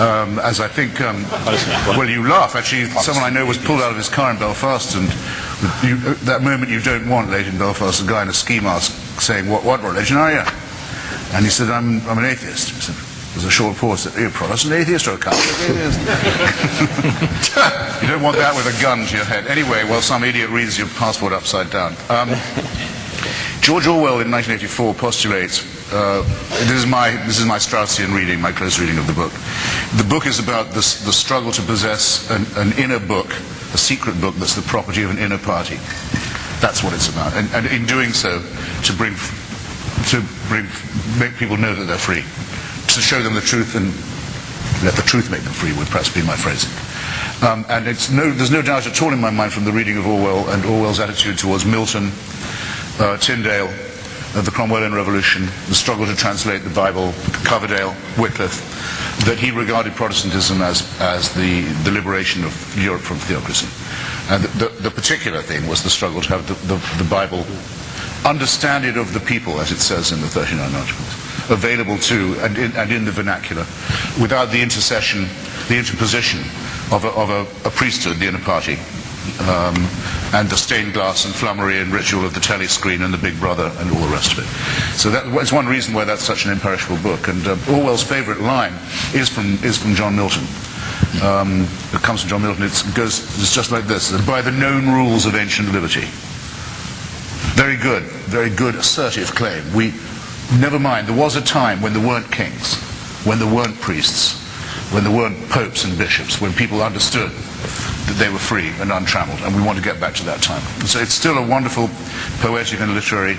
as I think, well, you laugh. Actually, someone I know was pulled out of his car in Belfast, and that moment you don't want late in Belfast, a guy in a ski mask saying, what religion are you? And he said, I'm an atheist. He said, there's a short pause. Are you a Protestant atheist or a Catholic atheist? You don't want that with a gun to your head. Anyway, well, some idiot reads your passport upside down. George Orwell in 1984 postulates, this is my Straussian reading, my close reading of the book. The book is about the struggle to possess an inner book, a secret book that's the property of an inner party. That's what it's about. And in doing so, to make people know that they're free. To show them the truth and let the truth make them free would perhaps be my phrasing. And there's no doubt at all in my mind from the reading of Orwell and Orwell's attitude towards Milton, Tyndale, the Cromwellian Revolution, the struggle to translate the Bible, Coverdale, Wycliffe, that he regarded Protestantism as the liberation of Europe from theocracy. And the particular thing was the struggle to have the Bible, understand it of the people, as it says in the 39 Articles, available to and in the vernacular, without the interposition of a priesthood, the inner party, and the stained glass and flummery and ritual of the telly screen and the Big Brother and all the rest of it. So that's one reason why that's such an imperishable book. And Orwell's favourite line is from John Milton. It comes from John Milton. It's just like this: by the known rules of ancient liberty. Very good assertive claim. Never mind, there was a time when there weren't kings, when there weren't priests, when there weren't popes and bishops, when people understood that they were free and untrammeled, and we want to get back to that time. So it's still a wonderful poetic and literary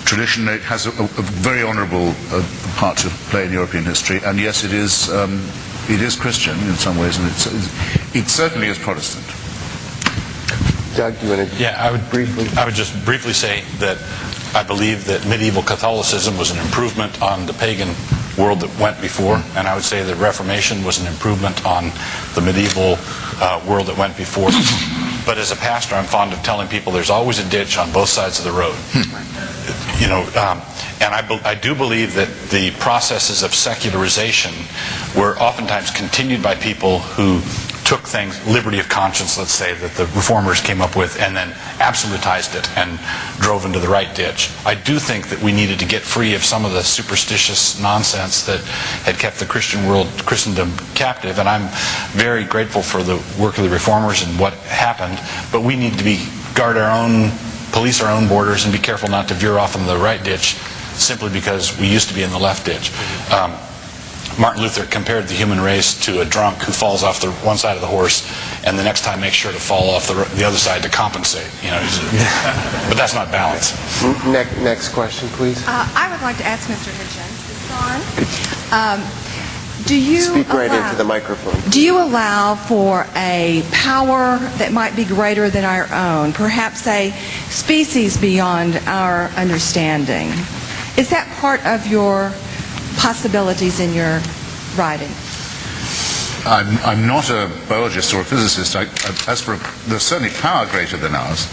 tradition. It has a very honourable part to play in European history, and yes, it is Christian in some ways, and it certainly is Protestant. Doug, do you want to? Yeah, I would just briefly say that I believe that medieval Catholicism was an improvement on the pagan world that went before, and I would say the Reformation was an improvement on the medieval world that went before. But as a pastor, I'm fond of telling people there's always a ditch on both sides of the road. And I do believe that the processes of secularization were oftentimes continued by people who took things, liberty of conscience, let's say, that the reformers came up with, and then absolutized it and drove into the right ditch. I do think that we needed to get free of some of the superstitious nonsense that had kept the Christendom captive, and I'm very grateful for the work of the reformers and what happened, but we need to police our own borders and be careful not to veer off in the right ditch simply because we used to be in the left ditch. Martin Luther compared the human race to a drunk who falls off the one side of the horse and the next time makes sure to fall off the other side to compensate. But that's not balance. Next question, please. I would like to ask Mr. Hitchens. Do you speak right into the microphone? Do you allow for a power that might be greater than our own, perhaps a species beyond our understanding? Is that part of your possibilities in your writing? I'm not a biologist or a physicist. There's certainly power greater than ours,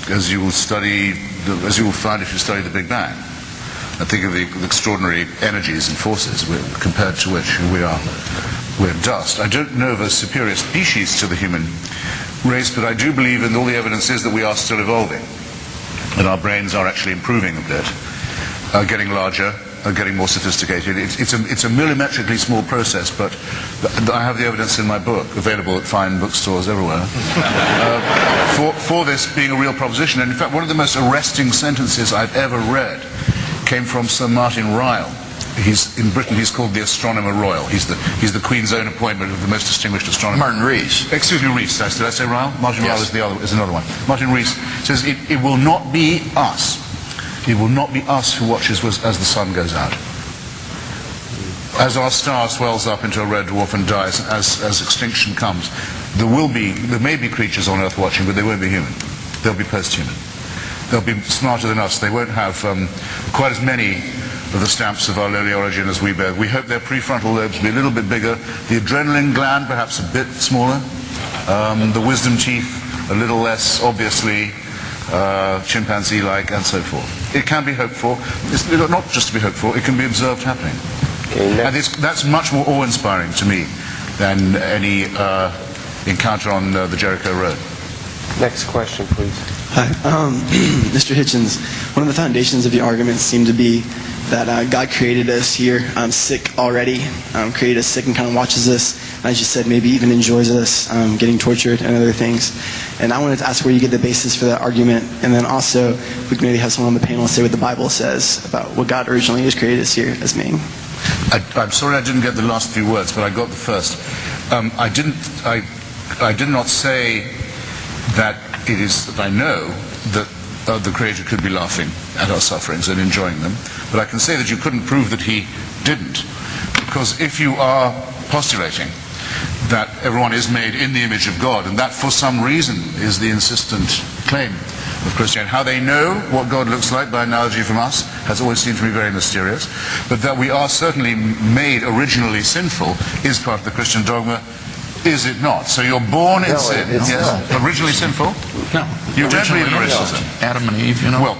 as you will find if you study the Big Bang. I think of the extraordinary energies and forces compared to which we're dust. I don't know of a superior species to the human race, but I do believe, and all the evidence is, that we are still evolving, and our brains are actually improving a bit, getting larger, getting more sophisticated. It's a millimetrically small process, but I have the evidence in my book, available at fine bookstores everywhere, for this being a real proposition. And in fact, one of the most arresting sentences I've ever read came from Sir Martin Ryle. In Britain he's called the Astronomer Royal. He's the Queen's own appointment of the most distinguished astronomer. Martin Rees. Excuse me, Rees. Did I say Ryle? Martin Yes. Ryle is another one. Martin Rees says it will not be us. It will not be us who watches as the sun goes out. As our star swells up into a red dwarf and dies, as extinction comes, there may be creatures on Earth watching, but they won't be human. They'll be post-human. They'll be smarter than us. They won't have quite as many of the stamps of our lowly origin as we bear. We hope their prefrontal lobes will be a little bit bigger, the adrenaline gland perhaps a bit smaller, the wisdom teeth a little less obviously chimpanzee-like, and so forth. It can be hoped for. It's not just to be hoped for, it can be observed happening. Okay, And that's much more awe-inspiring to me than any encounter on the Jericho Road. next question, please. Hi. Mr. Hitchens, one of the foundations of your arguments seem to be that God created us here sick already, created us sick and kind of watches us, and as you said, maybe even enjoys us getting tortured and other things. And I wanted to ask where you get the basis for that argument, and then also if we could maybe have someone on the panel say what the Bible says about what God originally has created us here as being. I'm sorry I didn't get the last few words, but I got the first. I did not say that it is that I know that the Creator could be laughing at our sufferings and enjoying them, but I can say that you couldn't prove that He didn't, because if you are postulating that everyone is made in the image of God, and that for some reason is the insistent claim of Christianity. How they know what God looks like, by analogy from us, has always seemed to me very mysterious, but that we are certainly made originally sinful is part of the Christian dogma, is it not? So you're born in sin, it's yes? not. Originally sinful? No. You don't believe in original sin? Adam and Eve, you know. Well,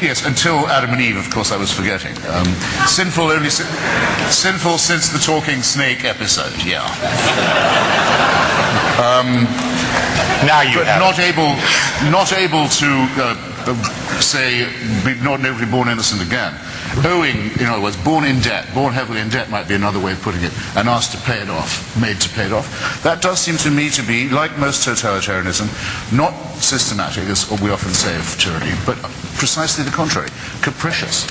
yes, until Adam and Eve, of course, I was forgetting. Sinful sinful since the talking snake episode, yeah. Now you But have not able to say, not able to be born innocent again. Owing, in other words, born in debt, born heavily in debt might be another way of putting it, and asked to pay it off, made to pay it off. That does seem to me to be, like most totalitarianism, not systematic, as we often say of tyranny, but precisely the contrary. Capricious,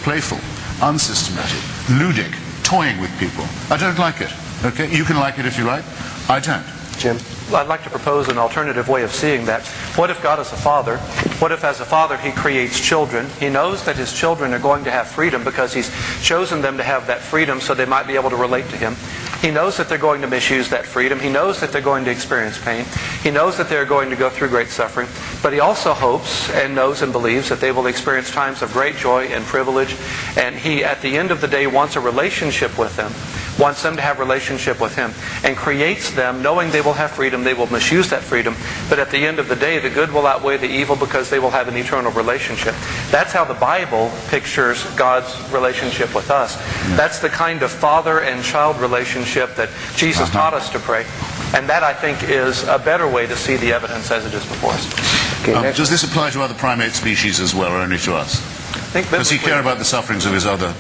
playful, unsystematic, ludic, toying with people. I don't like it. Okay, you can like it if you like. I don't. Jim? Well, I'd like to propose an alternative way of seeing that. What if God is a father? What if as a father He creates children? He knows that His children are going to have freedom because He's chosen them to have that freedom so they might be able to relate to Him. He knows that they're going to misuse that freedom. He knows that they're going to experience pain. He knows that they're going to go through great suffering. But He also hopes and knows and believes that they will experience times of great joy and privilege. And He, at the end of the day, wants a relationship with them. Wants them to have a relationship with Him, and creates them knowing they will have freedom, they will misuse that freedom, but at the end of the day the good will outweigh the evil because they will have an eternal relationship. That's how the Bible pictures God's relationship with us. That's the kind of father and child relationship that Jesus taught us to pray, and that I think is a better way to see the evidence as it is before us. Okay, Does this apply to other primate species as well, or only to us? I think Does He biblically- care about the sufferings of His other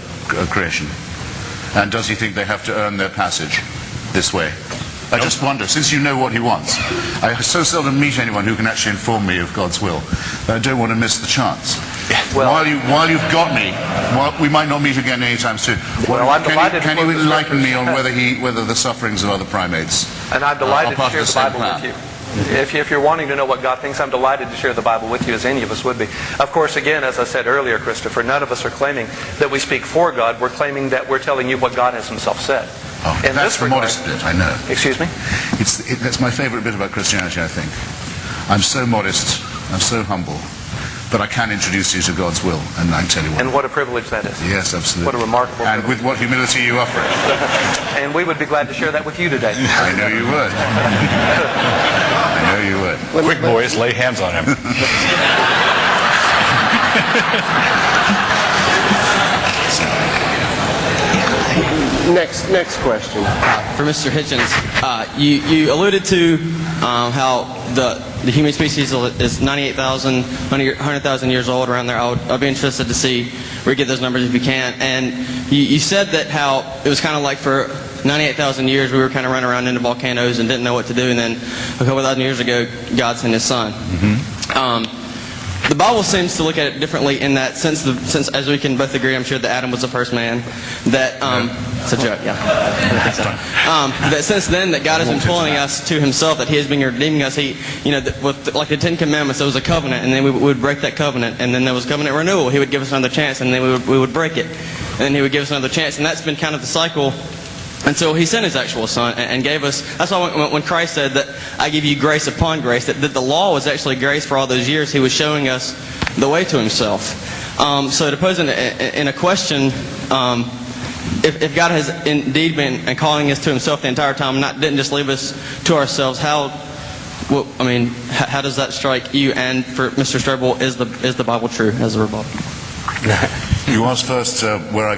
creation? And does He think they have to earn their passage this way? I just wonder, since you know what He wants, I so seldom meet anyone who can actually inform me of God's will, that I don't want to miss the chance. Well- while you've got me, we might not meet again anytime soon. Well, I'm delighted Can to you quote the enlighten me on scriptures. whether the sufferings of other primates And I'm are delighted to part share of the the same Bible plan? with you. If you're wanting to know what God thinks, I'm delighted to share the Bible with you, as any of us would be. Of course, again, as I said earlier, Christopher, none of us are claiming that we speak for God. We're claiming that we're telling you what God has Himself said. Oh, In that's this the regard- modest bit, I know. Excuse me? That's my favorite bit about Christianity, I think. I'm so modest, I'm so humble, but I can introduce you to God's will, and I tell you what. And what a privilege that is. Yes, absolutely. What a remarkable And privilege. with what humility you offer it. And we would be glad to share that with you today. I know you would. I know you would. quick, boys, lay hands on him. Next question. For Mr. Hitchens, you alluded to how the human species is 98,000, 100,000 years old, around there. I'd be interested to see where you get those numbers if you can. And you said that how it was kind of like for 98,000 years we were kind of running around into volcanoes and didn't know what to do, and then a couple thousand years ago God sent His Son. The Bible seems to look at it differently in that since as we can both agree, I'm sure that Adam was the first man, that it's a joke, yeah. That since then that God has been pulling us to Himself, that He has been redeeming us. He, with like the Ten Commandments, there was a covenant, and then we would break that covenant, and then there was covenant renewal. He would give us another chance, and then we would break it, and then He would give us another chance, and that's been kind of the cycle. And so He sent His actual Son and gave us, that's why when Christ said that I give you grace upon grace, that the law was actually grace for all those years. He was showing us the way to Himself. So to pose in a question, if God has indeed been calling us to Himself the entire time, didn't just leave us to ourselves, how does that strike you? And for Mr. Strobel, is the Bible true as a rebuttal? You asked first where I